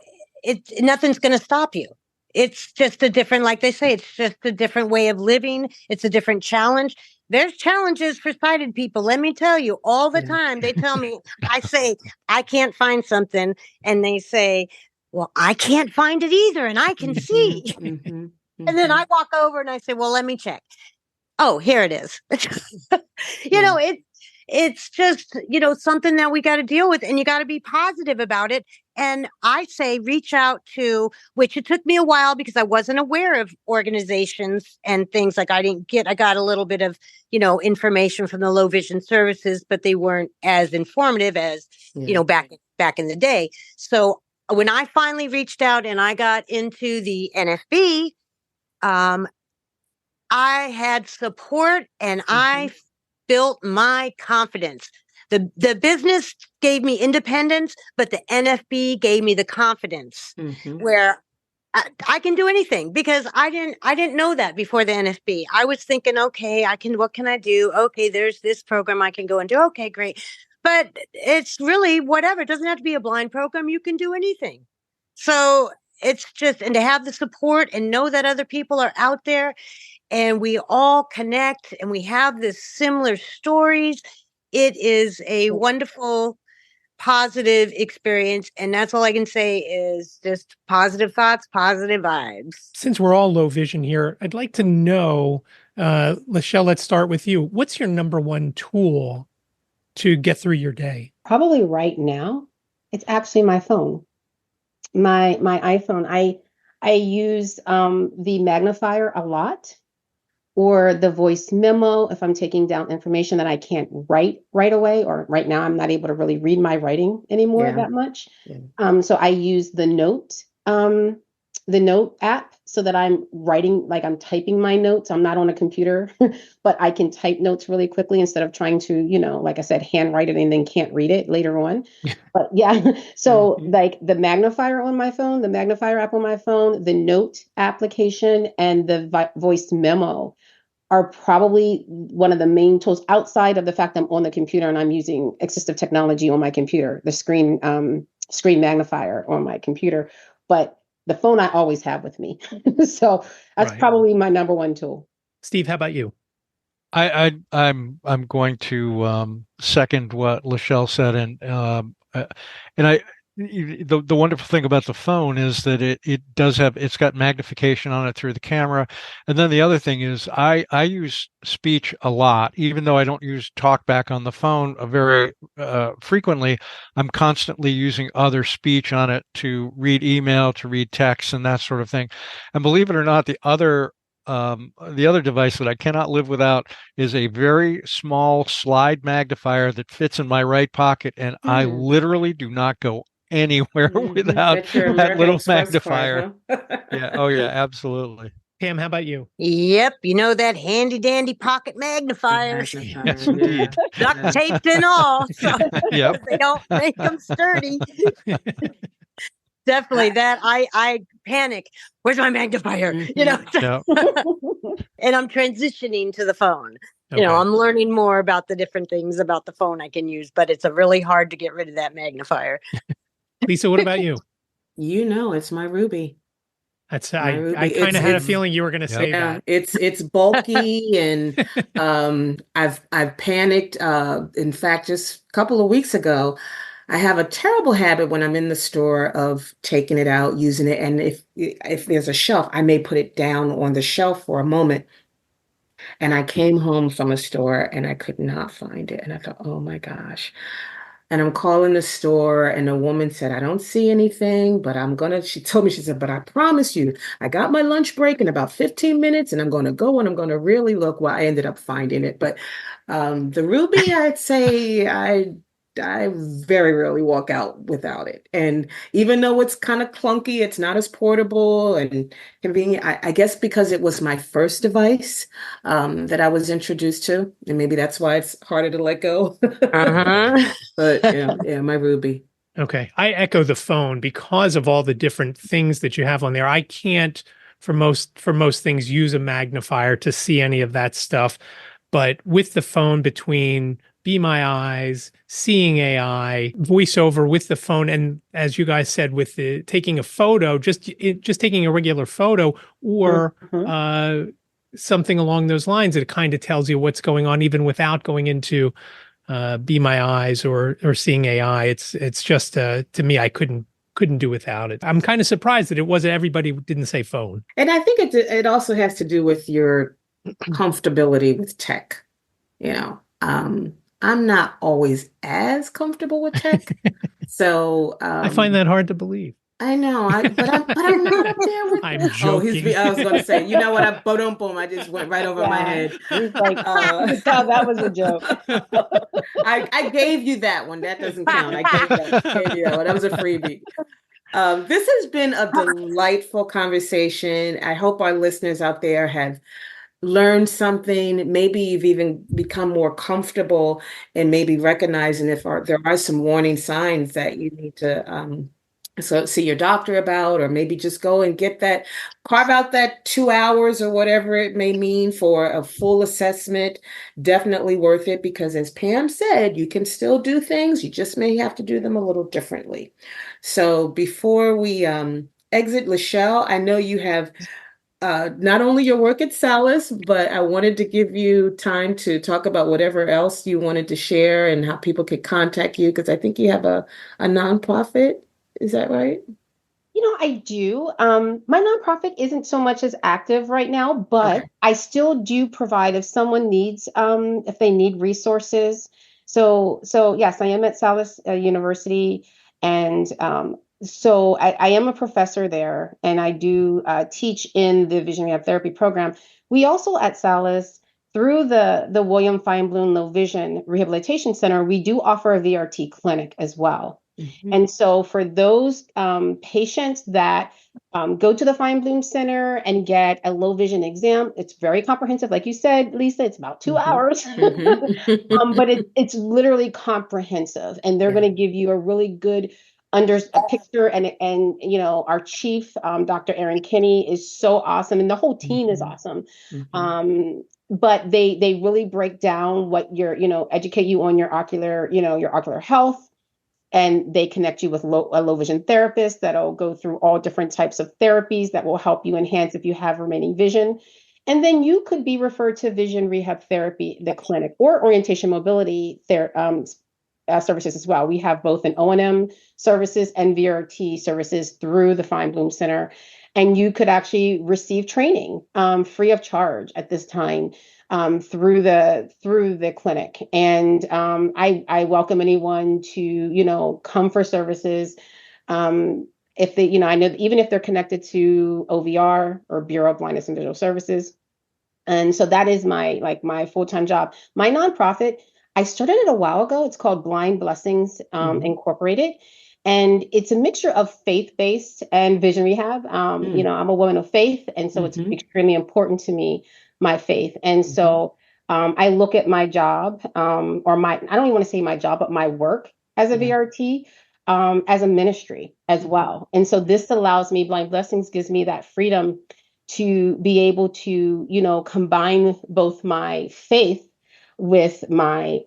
nothing's going to stop you. It's just a different, like they say, it's just a different way of living. It's a different challenge. There's challenges for sighted people. Let me tell you, all the Yeah. time they tell me, I say, I can't find something. And they say, well, I can't find it either. And I can see. Mhm, And then mhm. I walk over and I say, well, let me check. Oh, here it is. Yeah. It's just, something that we got to deal with, and you got to be positive about it. And I say reach out to, which it took me a while because I wasn't aware of organizations and things. Like I got a little bit of, information from the low vision services, but they weren't as informative as, Yeah. back in the day. So when I finally reached out and I got into the NFB, I had support and I Mhm, built my confidence. The business gave me independence, but the NFB gave me the confidence mhm. where I can do anything, because I didn't know that before the NFB. I was thinking, okay, what can I do? Okay, there's this program I can go and do. Okay, great. But it's really whatever. It doesn't have to be a blind program. You can do anything. So it's just, and to have the support and know that other people are out there and we all connect and we have this similar stories. It is a wonderful, positive experience. And that's all I can say is just positive thoughts, positive vibes. Since we're all low vision here, I'd like to know, Lachelle, let's start with you. What's your number one tool to get through your day? Probably right now, it's actually my phone, my iPhone. I use the magnifier a lot, or the voice memo if I'm taking down information that I can't write right away, or right now I'm not able to really read my writing anymore Yeah. that much. Yeah. So I use the note the note app so that I'm writing, like I'm typing my notes. I'm not on a computer, but I can type notes really quickly instead of trying to, like I said, handwrite it and then can't read it later on. But yeah, so like the magnifier on my phone, the magnifier app on my phone, the note application, and the voice memo are probably one of the main tools outside of the fact I'm on the computer and I'm using assistive technology on my computer, the screen magnifier on my computer. But the phone I always have with me. So that's probably my number one tool. Steve, how about you? I'm going to second what Lachelle said, and the wonderful thing about the phone is that it's got magnification on it through the camera, and then the other thing is I use speech a lot, even though I don't use talkback on the phone very frequently. I'm constantly using other speech on it to read email, to read text, and that sort of thing. And believe it or not, the other device that I cannot live without is a very small slide magnifier that fits in my right pocket, and I literally do not go anywhere without That's your that American little Express magnifier. card, huh? Yeah. Oh, yeah. Absolutely. Pam, how about you? Yep, that handy dandy pocket magnifiers, Yes, Magnifier, yeah. indeed. duct taped and all, so Yep. they don't make them sturdy. Definitely that I panic. Where's my magnifier? Yep. And I'm transitioning to the phone. Okay. I'm learning more about the different things about the phone I can use, but it's really hard to get rid of that magnifier. Lisa, what about you? It's my Ruby. That's My I Ruby. kind of had a It's feeling you were going to say yeah, that. it's bulky and I've panicked. In fact, just a couple of weeks ago, I have a terrible habit when I'm in the store of taking it out, using it, and if there's a shelf, I may put it down on the shelf for a moment. And I came home from a store and I could not find it. And I thought, oh my gosh. And I'm calling the store, and the woman said, I don't see anything, but she told me, she said, but I promise you, I got my lunch break in about 15 minutes, and I'm going to go and I'm going to really look. Well, I ended up finding it. But the Ruby, I'd say I very rarely walk out without it. And even though it's kind of clunky, it's not as portable and convenient. I guess because it was my first device that I was introduced to, and maybe that's why it's harder to let go. But yeah, my Ruby. Okay. I echo the phone because of all the different things that you have on there. I can't, for most things, use a magnifier to see any of that stuff. But with the phone, between Be My Eyes, Seeing AI, voiceover with the phone, and as you guys said, with the taking a photo, just taking a regular photo or something along those lines, it kind of tells you what's going on, even without going into Be My Eyes or Seeing AI. It's just to me, I couldn't do without it. I'm kind of surprised that it wasn't everybody didn't say phone. And I think it also has to do with your comfortability with tech. I'm not always as comfortable with tech, so I find that hard to believe. I know, but I'm not up there with. I'm joking. I was going to say, you know what? Boom! I just went right over my head. He's like, that was a joke. I gave you that one. That doesn't count. I gave you that one. That was a freebie. This has been a delightful conversation. I hope our listeners out there have learned something. Maybe you've even become more comfortable and maybe recognizing if there are some warning signs that you need to see your doctor about, or maybe just go and carve out that 2 hours or whatever it may mean for a full assessment. Definitely worth it, because as Pam said, you can still do things. You just may have to do them a little differently. So before we exit, Lachelle, I know you have not only your work at Salus, but I wanted to give you time to talk about whatever else you wanted to share and how people could contact you, because I think you have a nonprofit. Is that right? I do. My nonprofit isn't so much as active right now, but Okay. I still do provide if someone needs, if they need resources. So yes, I am at Salus University, and so I am a professor there, and I do teach in the vision rehab therapy program. We also at Salus, through the William Feinblum Low Vision Rehabilitation Center, we do offer a VRT clinic as well. And so for those patients that go to the Feinblum Center and get a low vision exam, it's very comprehensive. Like you said, Lisa, it's about 2 hours, but it's literally comprehensive, and they're going to give you a really good a picture. And you know, our chief, Dr. Erin Kinney, is so awesome, and the whole team is awesome. But they really break down what educate you on your ocular health, and they connect you with a low vision therapist that'll go through all different types of therapies that will help you enhance if you have remaining vision. And then you could be referred to vision rehab therapy, the clinic, or orientation mobility services as well. We have both an O&M services and VRT services through the Feinblum Center. And you could actually receive training free of charge at this time through the clinic. And I welcome anyone to come for services. If they, I know even if they're connected to OVR or Bureau of Blindness and Visual Services. And so that is my full-time job. My nonprofit, I started it a while ago. It's called Blind Blessings Incorporated. And it's a mixture of faith-based and vision rehab. I'm a woman of faith, and so it's extremely important to me, my faith. And so I look at my job, I don't even want to say my job, but my work as a VRT, as a ministry as well. And so this allows me, Blind Blessings gives me that freedom to be able to, combine both my faith with my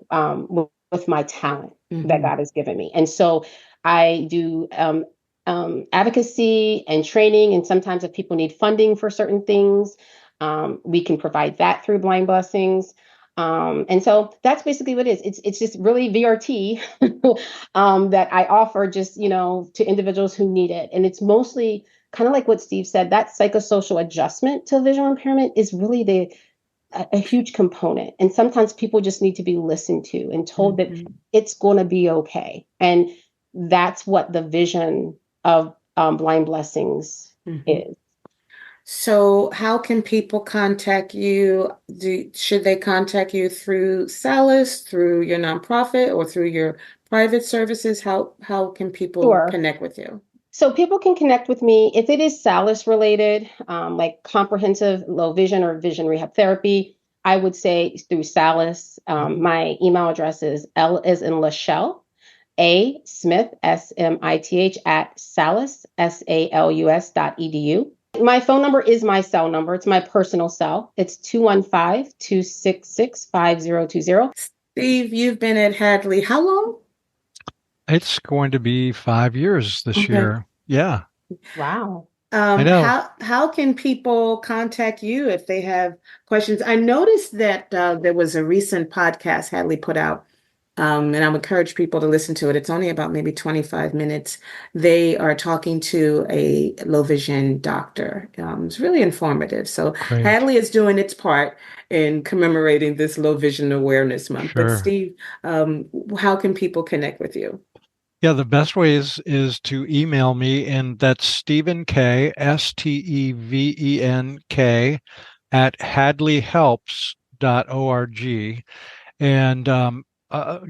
talent that God has given me. And so I do advocacy and training, and sometimes if people need funding for certain things, we can provide that through Blind Blessings. And so that's basically what it is. It's just really VRT that I offer just, to individuals who need it. And it's mostly kind of like what Steve said, that psychosocial adjustment to visual impairment is really a huge component. And sometimes people just need to be listened to and told that it's going to be okay. And that's what the vision of Blind Blessings is. So how can people contact you? Should they contact you through Salus, through your nonprofit, or through your private services? How can people connect with you? So people can connect with me if it is Salus related, like comprehensive low vision or vision rehab therapy. I would say through Salus. My email address is L as in Lachelle, A Smith, SMITH at Salus, SALUS.edu. My phone number is my cell number. It's my personal cell. It's 215-266-5020. Steve, you've been at Hadley how long? It's going to be 5 years this year. Yeah. Wow. I know. How can people contact you if they have questions? I noticed that there was a recent podcast Hadley put out, and I would encourage people to listen to it. It's only about maybe 25 minutes. They are talking to a low vision doctor. It's really informative. So Great. Hadley is doing its part in commemorating this Low Vision Awareness Month. Sure. But Steve, how can people connect with you? Yeah, the best way is to email me, and that's Stephen K, STEVENK at hadleyhelps.org. And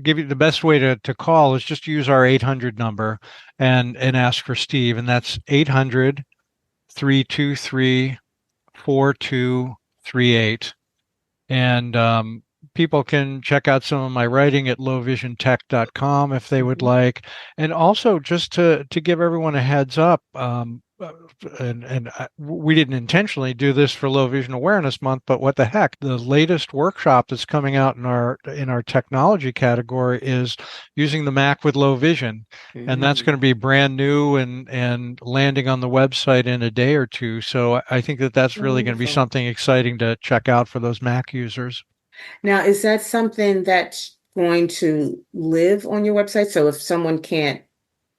give you the best way to call is just use our 800 number and ask for Steve, and that's 800-323-4238. And people can check out some of my writing at lowvisiontech.com if they would like. And also just to give everyone a heads up, we didn't intentionally do this for Low Vision Awareness Month, but what the heck, the latest workshop that's coming out in our technology category is using the Mac with low vision. And that's going to be brand new and landing on the website in a day or two. So I think that's really going to be something exciting to check out for those Mac users. Now, is that something that's going to live on your website? So if someone can't,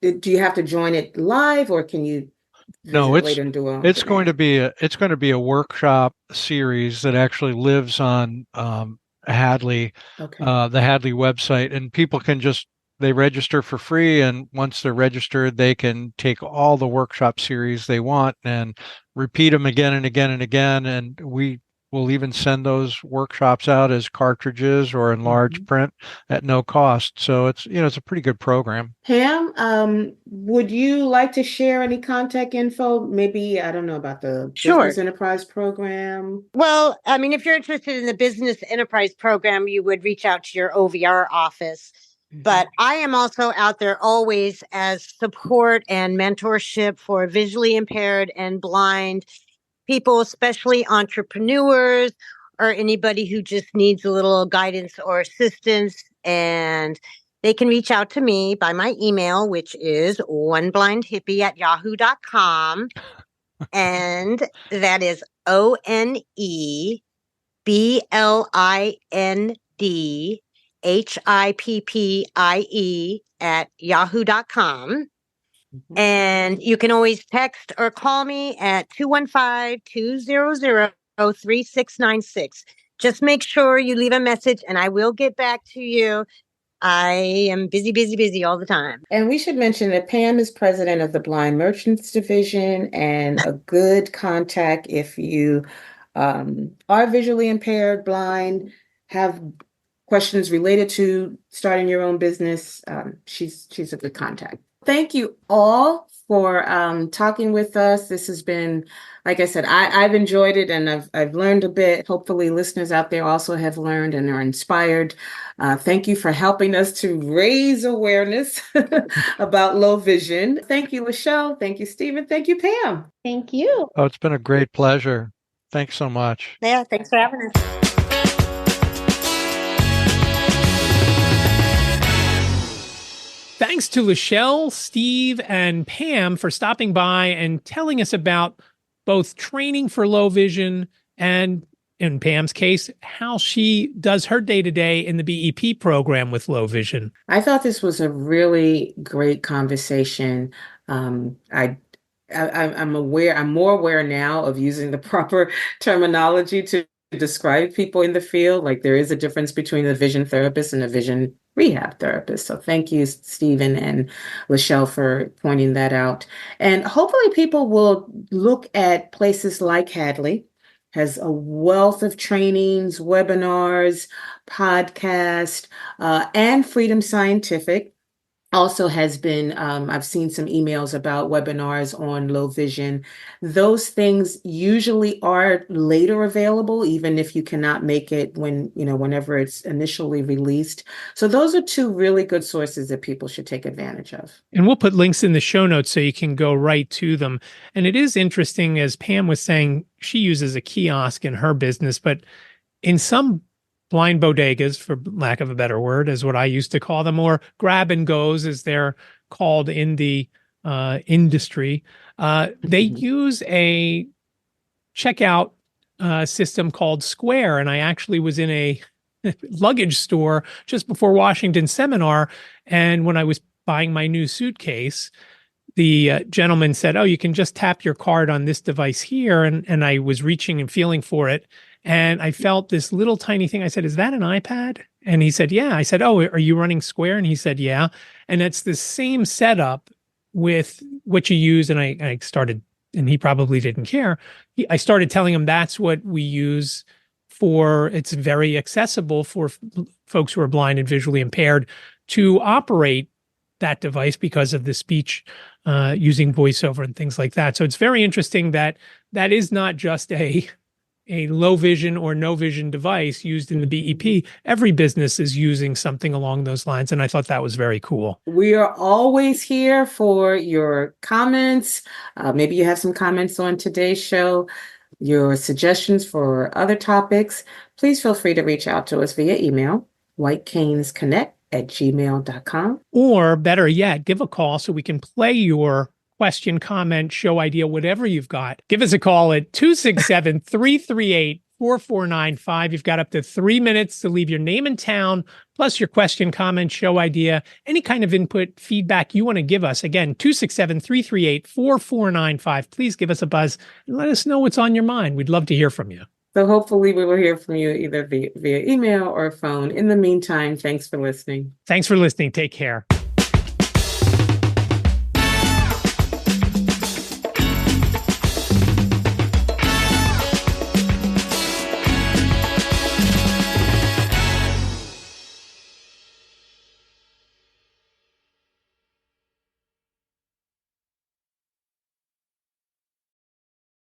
do you have to join it live, or can you No, it's going to be a workshop series that actually lives on Hadley, the Hadley website, and people can they register for free, and once they're registered, they can take all the workshop series they want and repeat them again and again and again. And we we'll even send those workshops out as cartridges or in large print at no cost. So it's a pretty good program. Pam, would you like to share any contact info? Maybe, I don't know about the Sure. Business Enterprise Program. Well, I mean, if you're interested in the Business Enterprise Program, you would reach out to your OVR office. But I am also out there always as support and mentorship for visually impaired and blind people, especially entrepreneurs or anybody who just needs a little guidance or assistance. And they can reach out to me by my email, which is oneblindhippie@yahoo.com. And that is ONEBLINDHIPPIE@yahoo.com. And you can always text or call me at 215-200-3696. Just make sure you leave a message and I will get back to you. I am busy, busy, busy all the time. And we should mention that Pam is president of the Blind Merchants Division and a good contact if you are visually impaired, blind, have questions related to starting your own business. She's a good contact. Thank you all for talking with us. This has been, like I said, I've enjoyed it and I've learned a bit. Hopefully listeners out there also have learned and are inspired. Thank you for helping us to raise awareness about low vision. Thank you, Lachelle. Thank you, Stephen. Thank you, Pam. Thank you. Oh, it's been a great pleasure. Thanks so much. Yeah, thanks for having us. Thanks to Lachelle, Steve, and Pam for stopping by and telling us about both training for low vision and, in Pam's case, how she does her day-to-day in the BEP program with low vision. I thought this was a really great conversation. I'm more aware now of using the proper terminology to describe people in the field. Like there is a difference between a vision therapist and a vision rehab therapist. So thank you, Stephen and Lachelle, for pointing that out. And hopefully people will look at places like Hadley, has a wealth of trainings, webinars, podcasts, and Freedom Scientific also has been, I've seen some emails about webinars on low vision. Those things usually are later available, even if you cannot make it whenever it's initially released. So those are two really good sources that people should take advantage of. And we'll put links in the show notes so you can go right to them. And it is interesting, as Pam was saying, she uses a kiosk in her business, but in some blind bodegas, for lack of a better word, is what I used to call them, or grab and goes as they're called in the industry. They use a checkout system called Square. And I actually was in a luggage store just before Washington seminar. And when I was buying my new suitcase, the gentleman said, "Oh, you can just tap your card on this device here." And I was reaching and feeling for it. And I felt this little tiny thing. I said, "Is that an iPad?" And he said, "Yeah." I said, "Oh, are you running Square?" And he said, "Yeah." And it's the same setup with what you use. And I started, and he probably didn't care. I started telling him that's what we use for, it's very accessible for folks who are blind and visually impaired to operate that device because of the speech using voiceover and things like that. So it's very interesting that that is not just a low vision or no vision device used in the BEP. Every business is using something along those lines. And I thought that was very cool. We are always here for your comments. Maybe you have some comments on today's show, your suggestions for other topics. Please feel free to reach out to us via email, whitecanesconnect@gmail.com. Or better yet, give a call so we can play your question, comment, show idea, whatever you've got. Give us a call at 267-338-4495. You've got up to 3 minutes to leave your name and town, plus your question, comment, show idea, any kind of input, feedback you want to give us. Again, 267-338-4495. Please give us a buzz and let us know what's on your mind. We'd love to hear from you. So hopefully we will hear from you either via email or phone. In the meantime, thanks for listening. Thanks for listening. Take care.